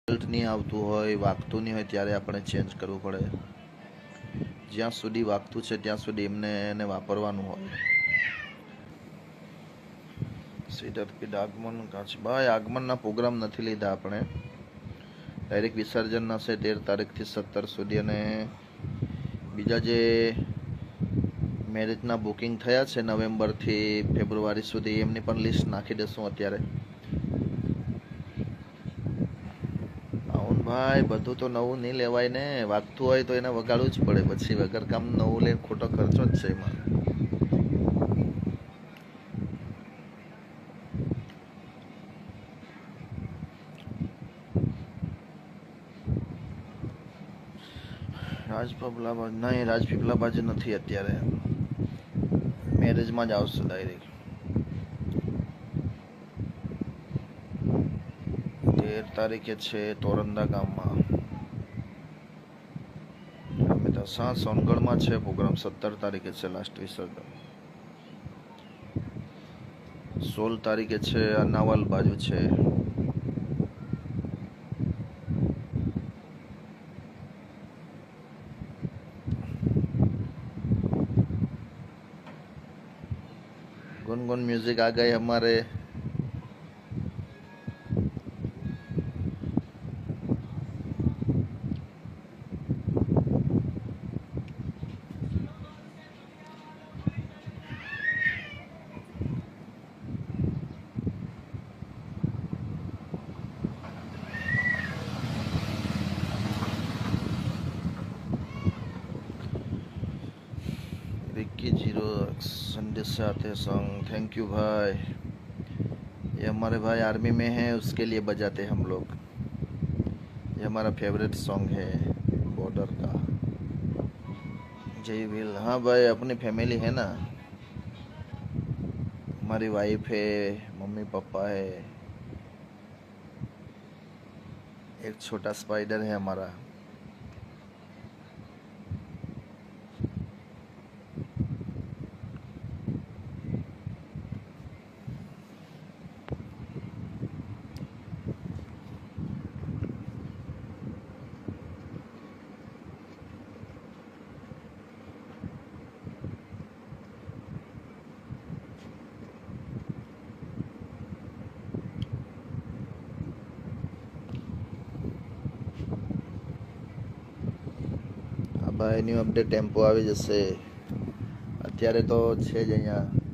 Result નહીં આવતું હોય, વાગતું નહીં હોય ત્યારે આપણે ચેન્જ કરવું પડે. જ્યાં સુધી વાગતું છે ત્યાં સુધી એમને એને વાપરવાનું હોય. સીધરપીડ આગમન કાચભાઈ આગમનના પ્રોગ્રામ નથી લીધા આપણે. ડાયરેક્ટ વિસર્જનના છે 13 તારીખથી 17 સુધી. અને બીજા જે મેરેજના બુકિંગ થયા છે નવેમ્બરથી ફેબ્રુઆરી સુધી એમની પણ લિસ્ટ નાખી દેશું અત્યારે. ભાઈ બધું તો નવું નહીં લેવાય ને. વાગતું હોય તો એને વગાડવું જ પડે. પછી વગર કામ નવું લઈને ખોટો ખર્ચો જ છે એમાં. રાજપીપળા નહીં, રાજપીપળા બાજુ નથી અત્યારે. મેરેજમાં જ આવશે ડાયરેક્ટ. 13 તારીખે છે તોરંદા ગામમાં. સોનગઢમાં છે પ્રોગ્રામ. 17 તારીખે છે લાસ્ટ વિસર્જન. 16 તારીખે છે અનાવલ બાજુ છે. गुनगुन म्यूजिक आ गए हमारे. विक्की जीरो संडे से आते सॉन्ग. थैंक यू भाई. ये हमारे भाई आर्मी में है, उसके लिए बजाते हम लोग. ये हमारा फेवरेट सॉन्ग है बॉर्डर का. जय भील. हाँ भाई अपनी फैमिली है ना. हमारी वाइफ है, मम्मी पापा है, एक छोटा स्पाइडर है हमारा. ભાઈ ન્યુ અપડેટ ટેમ્પો આવી જશે. અત્યારે તો છે જ અહીંયા